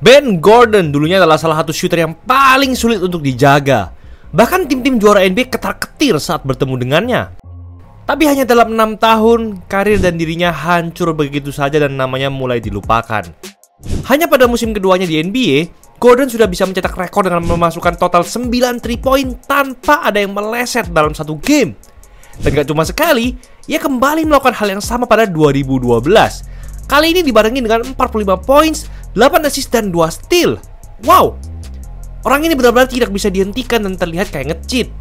Ben Gordon dulunya adalah salah satu shooter yang paling sulit untuk dijaga. Bahkan tim-tim juara NBA ketar-ketir saat bertemu dengannya. Tapi hanya dalam 6 tahun, karir dan dirinya hancur begitu saja dan namanya mulai dilupakan. Hanya pada musim keduanya di NBA, Gordon sudah bisa mencetak rekor dengan memasukkan total 9 3 point tanpa ada yang meleset dalam satu game. Dan gak cuma sekali, ia kembali melakukan hal yang sama pada 2012. Kali ini dibarengi dengan 45 points, 8 assist dan 2 steal. Wow, orang ini benar-benar tidak bisa dihentikan dan terlihat kayak nge-cheat.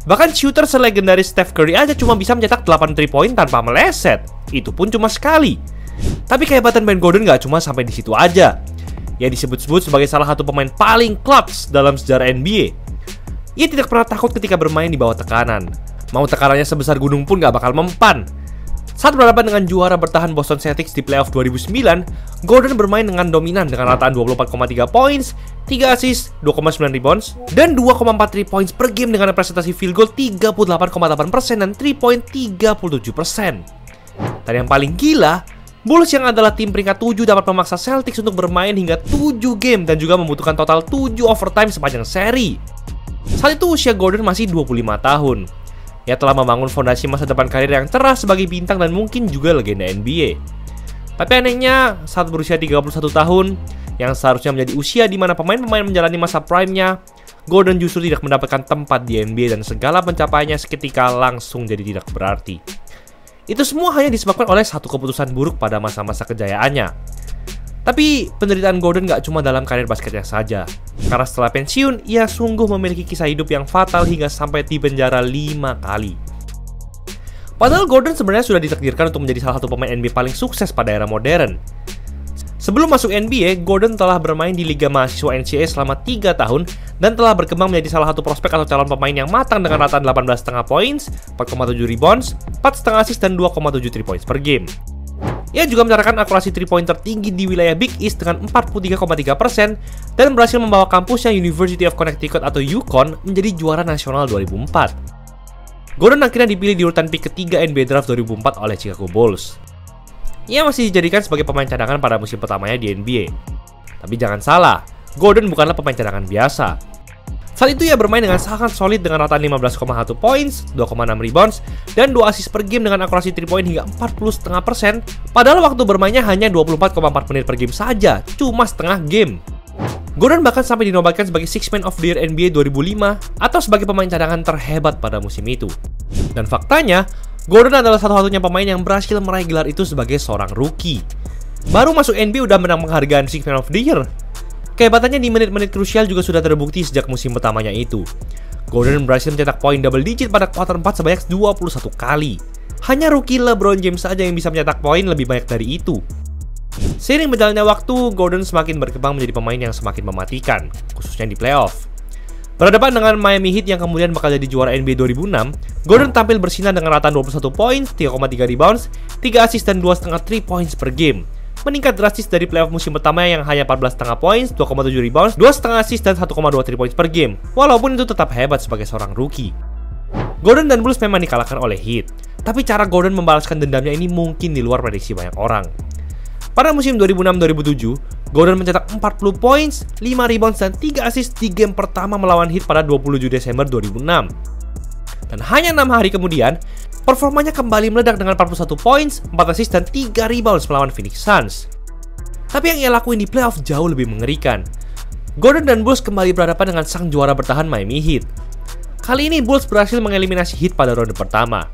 Bahkan shooter selegendaris Steph Curry aja cuma bisa mencetak 8 3 point tanpa meleset. Itu pun cuma sekali. Tapi kehebatan Ben Gordon gak cuma sampai di situ aja. Ia disebut-sebut sebagai salah satu pemain paling clutch dalam sejarah NBA. Ia tidak pernah takut ketika bermain di bawah tekanan. Mau tekanannya sebesar gunung pun gak bakal mempan. Saat berhadapan dengan juara bertahan Boston Celtics di playoff 2009, Gordon bermain dengan dominan dengan rataan 24,3 points, 3 assist, 2,9 rebounds, dan 2,4 3 points per game dengan presentasi field goal 38,8% dan 3 point 37%. Dan yang paling gila, Bulls yang adalah tim peringkat 7 dapat memaksa Celtics untuk bermain hingga 7 game dan juga membutuhkan total 7 overtime sepanjang seri. Saat itu usia Gordon masih 25 tahun. Ia telah membangun fondasi masa depan karir yang cerah sebagai bintang dan mungkin juga legenda NBA. Tapi anehnya, saat berusia 31 tahun, yang seharusnya menjadi usia di mana pemain-pemain menjalani masa prime-nya, Gordon justru tidak mendapatkan tempat di NBA dan segala pencapaiannya seketika langsung jadi tidak berarti. Itu semua hanya disebabkan oleh satu keputusan buruk pada masa-masa kejayaannya. Tapi penderitaan Gordon gak cuma dalam karir basketnya saja. Karena setelah pensiun, ia sungguh memiliki kisah hidup yang fatal hingga sampai di penjara 5 kali. Padahal Gordon sebenarnya sudah ditakdirkan untuk menjadi salah satu pemain NBA paling sukses pada era modern. Sebelum masuk NBA, Gordon telah bermain di Liga Mahasiswa NCAA selama 3 tahun dan telah berkembang menjadi salah satu prospek atau calon pemain yang matang dengan rataan 18,5 points, 4,7 rebounds, 4,5 assist dan 2,7 3 points per game. Ia juga mencatatkan akurasi 3 point tertinggi di wilayah Big East dengan 43,3% dan berhasil membawa kampusnya University of Connecticut atau UConn menjadi juara nasional 2004. Gordon akhirnya dipilih di urutan pick ketiga NBA Draft 2004 oleh Chicago Bulls. Ia masih dijadikan sebagai pemain cadangan pada musim pertamanya di NBA. Tapi jangan salah, Gordon bukanlah pemain cadangan biasa. Saat itu ia bermain dengan sangat solid dengan rataan 15,1 points, 2,6 rebounds, dan 2 assist per game dengan akurasi 3 point hingga 40,5%, padahal waktu bermainnya hanya 24,4 menit per game saja, cuma setengah game. Gordon bahkan sampai dinobatkan sebagai Sixth Man of the Year NBA 2005 atau sebagai pemain cadangan terhebat pada musim itu. Dan faktanya, Gordon adalah satu-satunya pemain yang berhasil meraih gelar itu sebagai seorang rookie. Baru masuk NBA udah menang penghargaan Sixth Man of the Year. Kehebatannya di menit-menit krusial juga sudah terbukti sejak musim pertamanya itu. Gordon berhasil mencetak poin double digit pada kuarter 4 sebanyak 21 kali. Hanya rookie LeBron James saja yang bisa mencetak poin lebih banyak dari itu. Seiring berjalannya waktu, Gordon semakin berkembang menjadi pemain yang semakin mematikan, khususnya di playoff. Berhadapan dengan Miami Heat yang kemudian bakal jadi juara NBA 2006, Gordon tampil bersinar dengan rataan 21 poin, 3,3 rebounds, 3 assist dan 2,5 3 points per game. Meningkat drastis dari playoff musim pertama yang hanya 14,5 points, 2,7 rebounds, 2,5 assist dan 1,2 3 points per game. Walaupun itu tetap hebat sebagai seorang rookie. Gordon dan Bulls memang dikalahkan oleh Heat, tapi cara Gordon membalaskan dendamnya ini mungkin di luar prediksi banyak orang. Pada musim 2006-2007, Gordon mencetak 40 points, 5 rebounds dan 3 assist di game pertama melawan Heat pada 27 Desember 2006. Dan hanya 6 hari kemudian, performanya kembali meledak dengan 41 points, 4 assist dan 3 rebounds melawan Phoenix Suns. Tapi yang ia lakuin di playoff jauh lebih mengerikan. Gordon dan Bulls kembali berhadapan dengan sang juara bertahan Miami Heat. Kali ini Bulls berhasil mengeliminasi Heat pada ronde pertama.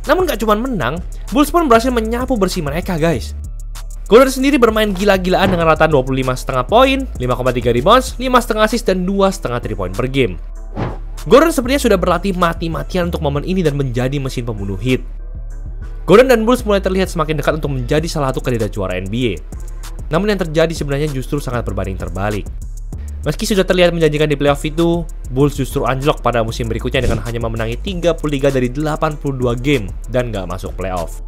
Namun gak cuma menang, Bulls pun berhasil menyapu bersih mereka guys. Gordon sendiri bermain gila-gilaan dengan rataan 25,5 poin, 5,3 rebounds, 5,5 assist dan 2,5 3 point per game. Gordon sepertinya sudah berlatih mati-matian untuk momen ini dan menjadi mesin pembunuh Heat. Gordon dan Bulls mulai terlihat semakin dekat untuk menjadi salah satu kandidat juara NBA. Namun yang terjadi sebenarnya justru sangat berbanding terbalik. Meski sudah terlihat menjanjikan di playoff itu, Bulls justru anjlok pada musim berikutnya dengan hanya memenangi 33 dari 82 game dan gak masuk playoff.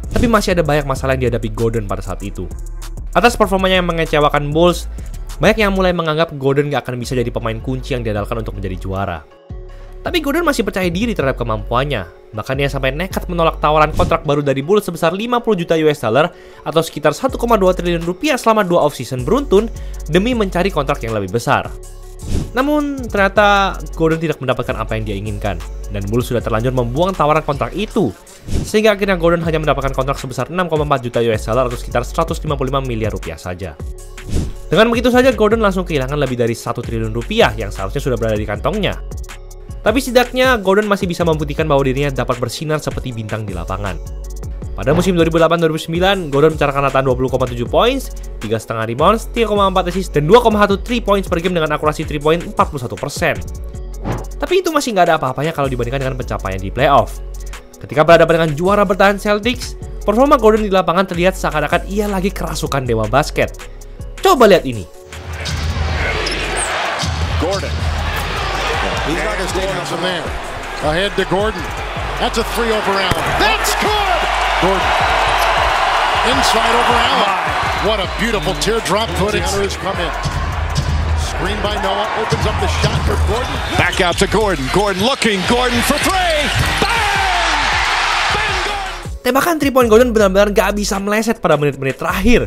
Tapi masih ada banyak masalah yang dihadapi Gordon pada saat itu. Atas performanya yang mengecewakan Bulls, banyak yang mulai menganggap Gordon gak akan bisa jadi pemain kunci yang diandalkan untuk menjadi juara. Tapi Gordon masih percaya diri terhadap kemampuannya. Bahkan ia sampai nekat menolak tawaran kontrak baru dari Bulls sebesar 50 juta US dollar atau sekitar 1,2 triliun rupiah selama 2 off-season beruntun demi mencari kontrak yang lebih besar. Namun ternyata Gordon tidak mendapatkan apa yang dia inginkan dan Bulls sudah terlanjur membuang tawaran kontrak itu, sehingga akhirnya Gordon hanya mendapatkan kontrak sebesar 6,4 juta US dollar atau sekitar 155 miliar rupiah saja. Dengan begitu saja Gordon langsung kehilangan lebih dari 1 triliun rupiah yang seharusnya sudah berada di kantongnya. Tapi setidaknya Gordon masih bisa membuktikan bahwa dirinya dapat bersinar seperti bintang di lapangan. Pada musim 2008-2009, Gordon mencatatkan rataan 20,7 points, 3,5 rebounds, 3,4 assist, dan 2,1 3 points per game dengan akurasi 3 point 41%. Tapi itu masih nggak ada apa-apanya kalau dibandingkan dengan pencapaian di playoff. Ketika berhadapan dengan juara bertahan Celtics, performa Gordon di lapangan terlihat seakan-akan ia lagi kerasukan dewa basket. Coba lihat ini. Gordon. He's not going to stay out from there. Ahead to Gordon. That's a 3 over Allen. That's good! Gordon. Inside over Allen. What a beautiful teardrop putting. Counters come in. Screen by Noah. Opens up the shot for Gordon. Back out to Gordon. Gordon looking. Gordon for 3. Bang! Bang Gordon! Tembakan 3-point Gordon benar-benar gak bisa meleset pada menit-menit terakhir.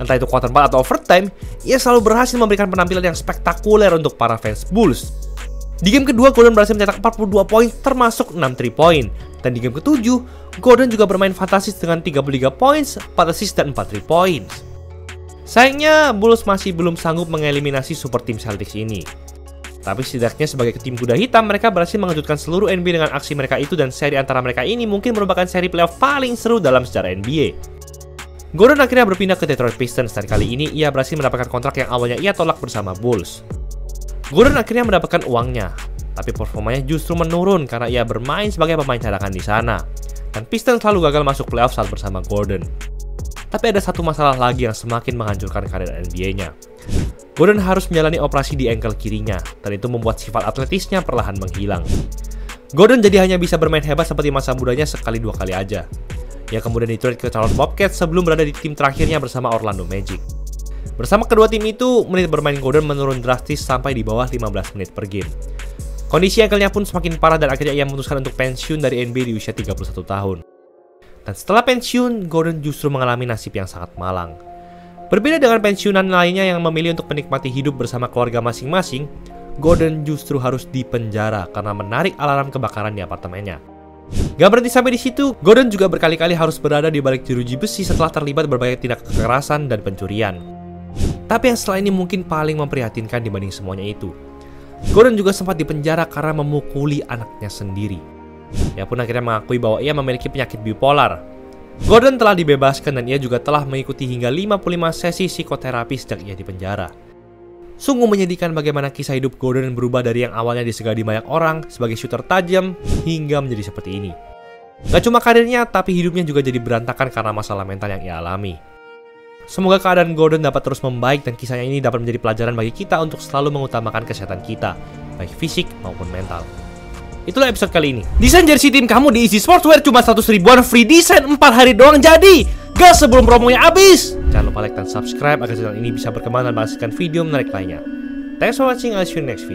Entah itu quarter 4 atau overtime, ia selalu berhasil memberikan penampilan yang spektakuler untuk para fans Bulls. Di game kedua, Gordon berhasil mencetak 42 poin termasuk 6 3-point. Dan di game ketujuh, Gordon juga bermain fantastis dengan 33 points, 4 assist, dan 4 3-point. Sayangnya, Bulls masih belum sanggup mengeliminasi super tim Celtics ini. Tapi setidaknya sebagai tim kuda hitam, mereka berhasil mengejutkan seluruh NBA dengan aksi mereka itu dan seri antara mereka ini mungkin merupakan seri playoff paling seru dalam sejarah NBA. Gordon akhirnya berpindah ke Detroit Pistons dan kali ini ia berhasil mendapatkan kontrak yang awalnya ia tolak bersama Bulls. Gordon akhirnya mendapatkan uangnya, tapi performanya justru menurun karena ia bermain sebagai pemain cadangan di sana. Dan Pistons selalu gagal masuk playoff saat bersama Gordon. Tapi ada satu masalah lagi yang semakin menghancurkan karir NBA-nya. Gordon harus menjalani operasi di ankle kirinya, dan itu membuat sifat atletisnya perlahan menghilang. Gordon jadi hanya bisa bermain hebat seperti masa mudanya sekali dua kali aja. Ia kemudian di-trade ke Charlotte Bobcats sebelum berada di tim terakhirnya bersama Orlando Magic. Bersama kedua tim itu, menit bermain Gordon menurun drastis sampai di bawah 15 menit per game. Kondisi ankle-nya pun semakin parah dan akhirnya ia memutuskan untuk pensiun dari NBA di usia 31 tahun. Dan setelah pensiun, Gordon justru mengalami nasib yang sangat malang. Berbeda dengan pensiunan lainnya yang memilih untuk menikmati hidup bersama keluarga masing-masing, Gordon justru harus dipenjara karena menarik alarm kebakaran di apartemennya. Gak berhenti sampai di situ, Gordon juga berkali-kali harus berada di balik jeruji besi setelah terlibat berbagai tindak kekerasan dan pencurian. Tapi yang setelah ini mungkin paling memprihatinkan dibanding semuanya itu, Gordon juga sempat dipenjara karena memukuli anaknya sendiri. Ia pun akhirnya mengakui bahwa ia memiliki penyakit bipolar. Gordon telah dibebaskan dan ia juga telah mengikuti hingga 55 sesi psikoterapi sejak ia dipenjara. Sungguh menyedihkan bagaimana kisah hidup Gordon berubah dari yang awalnya disegani banyak orang sebagai shooter tajam hingga menjadi seperti ini. Gak cuma karirnya, tapi hidupnya juga jadi berantakan karena masalah mental yang ia alami. Semoga keadaan Gordon dapat terus membaik dan kisahnya ini dapat menjadi pelajaran bagi kita untuk selalu mengutamakan kesehatan kita, baik fisik maupun mental. Itulah episode kali ini. Desain jersey tim kamu di Easy Sportswear cuma 100 ribuan, free desain 4 hari doang jadi. Gas sebelum promonya habis. Jangan lupa like dan subscribe agar channel ini bisa berkembang dan menghasilkan video menarik lainnya. Thanks for watching, I'll see you next video.